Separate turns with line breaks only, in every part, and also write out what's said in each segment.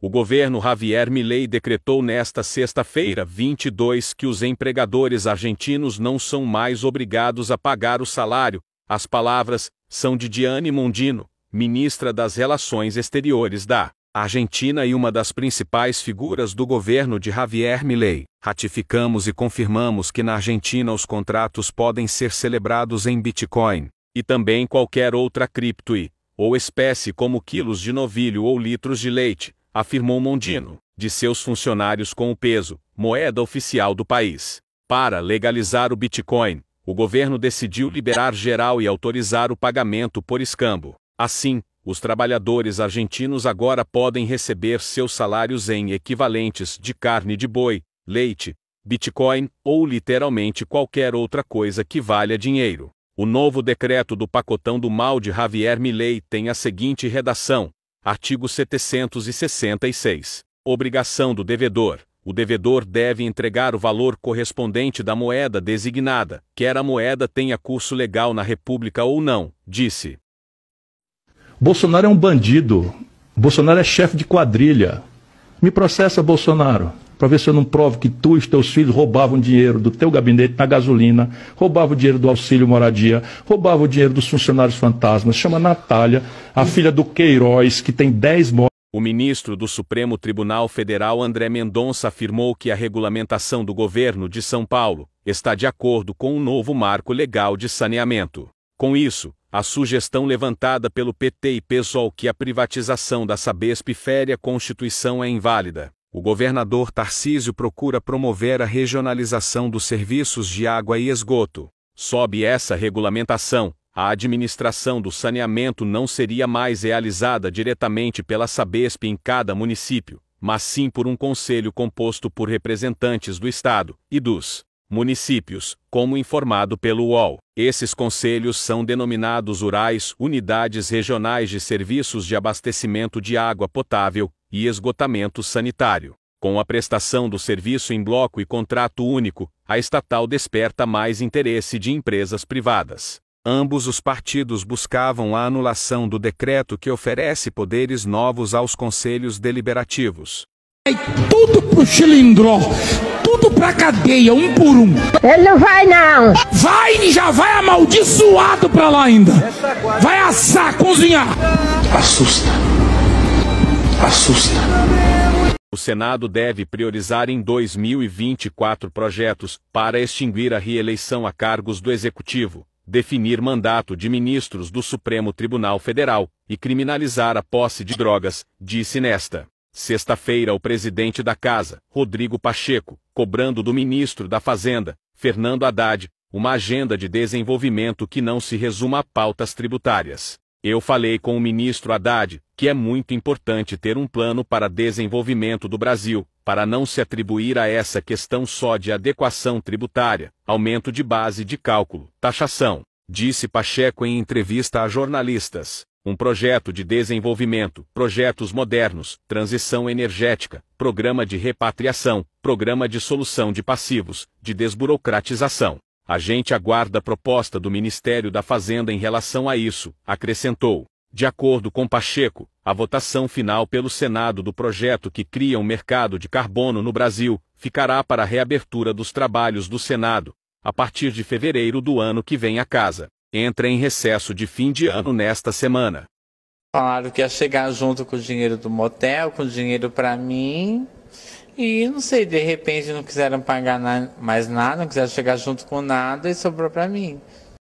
O governo Javier Milei decretou nesta sexta-feira, 22, que os empregadores argentinos não são mais obrigados a pagar o salário. As palavras são de Diane Mondino, ministra das Relações Exteriores da Argentina e uma das principais figuras do governo de Javier Milei. Ratificamos e confirmamos que na Argentina os contratos podem ser celebrados em Bitcoin, e também qualquer outra cripto ou espécie como quilos de novilho ou litros de leite, afirmou Mondino, de seus funcionários com o peso, moeda oficial do país. Para legalizar o Bitcoin, o governo decidiu liberar geral e autorizar o pagamento por escambo. Assim, os trabalhadores argentinos agora podem receber seus salários em equivalentes de carne de boi, leite, Bitcoin ou literalmente qualquer outra coisa que valha dinheiro. O novo decreto do pacotão do mal de Javier Milei tem a seguinte redação: artigo 766. Obrigação do devedor. O devedor deve entregar o valor correspondente da moeda designada, quer a moeda tenha curso legal na República ou não, disse.
Bolsonaro é um bandido. Bolsonaro é chefe de quadrilha. Me processa, Bolsonaro, para ver se eu não provo que tu e os teus filhos roubavam dinheiro do teu gabinete na gasolina, roubavam o dinheiro do auxílio moradia, roubavam o dinheiro dos funcionários fantasmas. Chama Natália, a filha do Queiroz, que tem 10 mortes.
O ministro do Supremo Tribunal Federal André Mendonça afirmou que a regulamentação do governo de São Paulo está de acordo com o novo marco legal de saneamento. Com isso, a sugestão levantada pelo PT e PSOL que a privatização da Sabesp fere a Constituição é inválida. O governador Tarcísio procura promover a regionalização dos serviços de água e esgoto. Sob essa regulamentação, a administração do saneamento não seria mais realizada diretamente pela Sabesp em cada município, mas sim por um conselho composto por representantes do Estado e dos municípios, como informado pelo UOL. Esses conselhos são denominados URAIs, Unidades Regionais de Serviços de Abastecimento de Água Potável e Esgotamento Sanitário. Com a prestação do serviço em bloco e contrato único, a estatal desperta mais interesse de empresas privadas. Ambos os partidos buscavam a anulação do decreto que oferece poderes novos aos conselhos deliberativos.
Tudo pro Chilindró, tudo pra cadeia, um por um.
Ele não vai não.
Vai e já vai amaldiçoado pra lá ainda. Vai assar, cozinhar.
Assusta. Assusta.
O Senado deve priorizar em 2024 projetos para extinguir a reeleição a cargos do Executivo, definir mandato de ministros do Supremo Tribunal Federal e criminalizar a posse de drogas, disse nesta sexta-feira o presidente da Casa, Rodrigo Pacheco, cobrando do ministro da Fazenda, Fernando Haddad, uma agenda de desenvolvimento que não se resuma a pautas tributárias. Eu falei com o ministro Haddad, que é muito importante ter um plano para desenvolvimento do Brasil, para não se atribuir a essa questão só de adequação tributária, aumento de base de cálculo, taxação, disse Pacheco em entrevista a jornalistas. Um projeto de desenvolvimento, projetos modernos, transição energética, programa de repatriação, programa de solução de passivos, de desburocratização. A gente aguarda a proposta do Ministério da Fazenda em relação a isso, acrescentou. De acordo com Pacheco, a votação final pelo Senado do projeto que cria um mercado de carbono no Brasil ficará para a reabertura dos trabalhos do Senado, a partir de fevereiro do ano que vem. A casa entra em recesso de fim de ano nesta semana.
Falaram que ia chegar junto com o dinheiro do motel, com o dinheiro para mim. E não sei, de repente não quiseram pagar mais nada, não quiseram chegar junto com nada e sobrou para mim.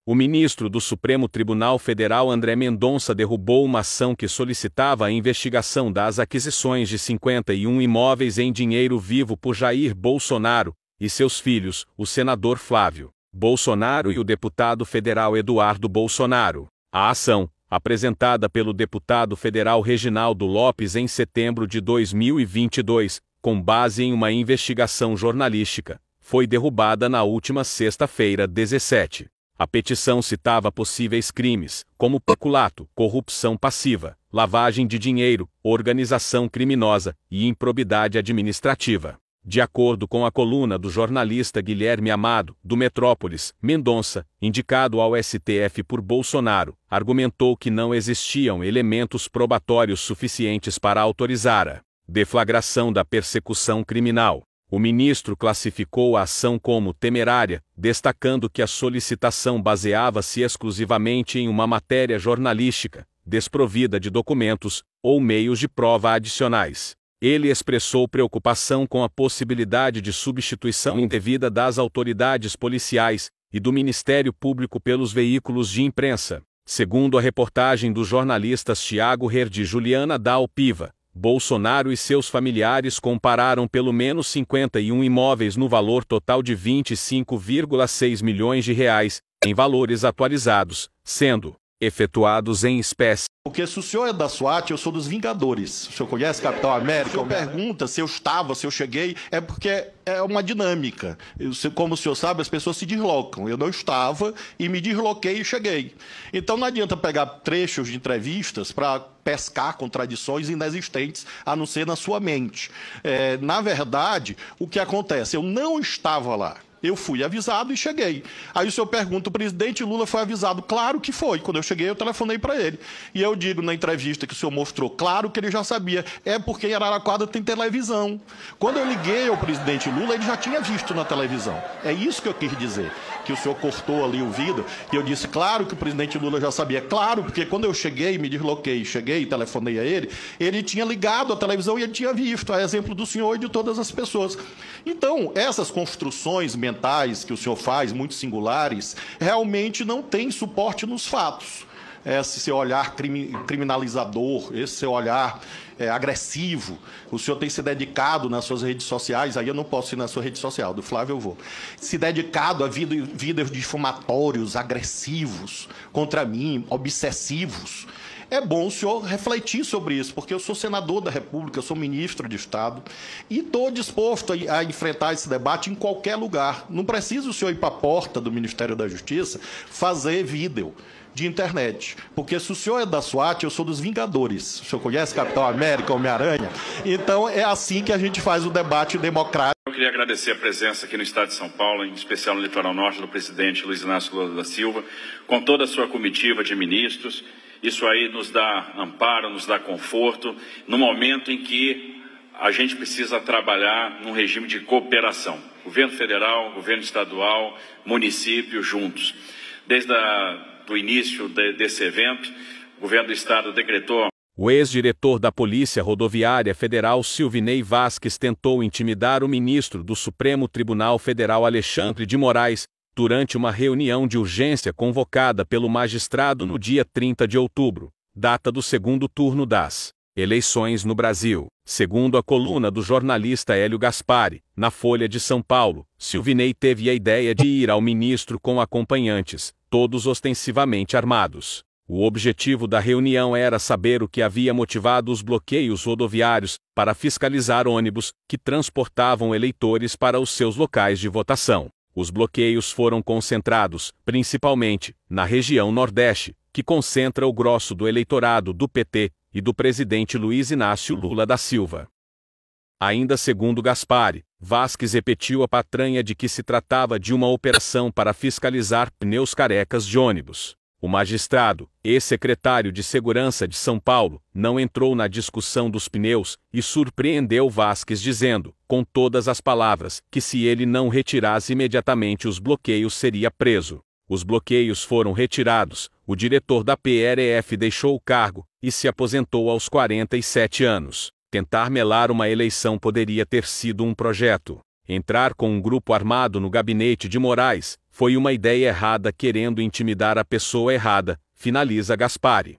O ministro do Supremo Tribunal Federal André Mendonça derrubou uma ação que solicitava a investigação das aquisições de 51 imóveis em dinheiro vivo por Jair Bolsonaro e seus filhos, o senador Flávio Bolsonaro e o deputado federal Eduardo Bolsonaro. A ação, apresentada pelo deputado federal Reginaldo Lopes em setembro de 2022, com base em uma investigação jornalística, foi derrubada na última sexta-feira, 17. A petição citava possíveis crimes, como peculato, corrupção passiva, lavagem de dinheiro, organização criminosa e improbidade administrativa. De acordo com a coluna do jornalista Guilherme Amado, do Metrópolis, Mendonça, indicado ao STF por Bolsonaro, argumentou que não existiam elementos probatórios suficientes para autorizar a Deflagração da persecução criminal. O ministro classificou a ação como temerária, destacando que a solicitação baseava-se exclusivamente em uma matéria jornalística, desprovida de documentos ou meios de prova adicionais. Ele expressou preocupação com a possibilidade de substituição indevida das autoridades policiais e do Ministério Público pelos veículos de imprensa. Segundo a reportagem dos jornalistas Tiago Herd e Juliana Dal Piva, Bolsonaro e seus familiares compararam pelo menos 51 imóveis no valor total de 25,6 milhões de reais, em valores atualizados, sendo efetuados em espécie.
Porque se o senhor é da SWAT, eu sou dos Vingadores. O senhor conhece Capitão América? O senhor pergunta se eu estava, se eu cheguei, é porque é uma dinâmica. Como o senhor sabe, as pessoas se deslocam. Eu não estava e me desloquei e cheguei. Então não adianta pegar trechos de entrevistas para pescar contradições inexistentes, a não ser na sua mente. Na verdade, o que acontece? Eu não estava lá. Eu fui avisado e cheguei. Aí o senhor pergunta, o presidente Lula foi avisado? Claro que foi. Quando eu cheguei, eu telefonei para ele. E eu digo na entrevista que o senhor mostrou, claro que ele já sabia. É porque em Araraquara tem televisão. Quando eu liguei ao presidente Lula, ele já tinha visto na televisão. É isso que eu quis dizer. Que o senhor cortou ali o vidro. E eu disse, claro que o presidente Lula já sabia. Claro, porque quando eu cheguei, me desloquei, cheguei e telefonei a ele tinha ligado a televisão e ele tinha visto. A exemplo do senhor e de todas as pessoas. Então, essas construções mentais que o senhor faz, muito singulares, realmente não têm suporte nos fatos. Esse seu olhar criminalizador, esse seu olhar agressivo, o senhor tem se dedicado nas suas redes sociais, aí eu não posso ir na sua rede social, do Flávio eu vou, se dedicado a vídeos difamátorios, agressivos, contra mim, obsessivos. É bom o senhor refletir sobre isso, porque eu sou senador da República, eu sou ministro de Estado e estou disposto a enfrentar esse debate em qualquer lugar. Não precisa o senhor ir para a porta do Ministério da Justiça fazer vídeo de internet. Porque se o senhor é da SWAT, eu sou dos Vingadores. O senhor conhece Capitão América, Homem-Aranha? Então é assim que a gente faz o debate democrático.
Eu queria agradecer a presença aqui no Estado de São Paulo, em especial no Litoral Norte, do presidente Luiz Inácio Lula da Silva, com toda a sua comitiva de ministros. Isso aí nos dá amparo, nos dá conforto, no momento em que a gente precisa trabalhar num regime de cooperação. Governo federal, governo estadual, município juntos. Desde o início desse evento, o governo do Estado decretou...
O ex-diretor da Polícia Rodoviária Federal Silvinei Vasquez tentou intimidar o ministro do Supremo Tribunal Federal Alexandre de Moraes durante uma reunião de urgência convocada pelo magistrado no dia 30 de outubro, data do segundo turno das eleições no Brasil. Segundo a coluna do jornalista Hélio Gaspari, na Folha de São Paulo, Silvinei teve a ideia de ir ao ministro com acompanhantes, todos ostensivamente armados. O objetivo da reunião era saber o que havia motivado os bloqueios rodoviários para fiscalizar ônibus que transportavam eleitores para os seus locais de votação. Os bloqueios foram concentrados, principalmente, na região Nordeste, que concentra o grosso do eleitorado do PT e do presidente Luiz Inácio Lula da Silva. Ainda segundo Gaspari, Vasquez repetiu a patranha de que se tratava de uma operação para fiscalizar pneus carecas de ônibus. O magistrado, ex-secretário de Segurança de São Paulo, não entrou na discussão dos pneus e surpreendeu Vasquez dizendo, com todas as palavras, que se ele não retirasse imediatamente os bloqueios seria preso. Os bloqueios foram retirados, o diretor da PRF deixou o cargo e se aposentou aos 47 anos. Tentar melar uma eleição poderia ter sido um projeto. Entrar com um grupo armado no gabinete de Moraes foi uma ideia errada querendo intimidar a pessoa errada, finaliza Gaspari.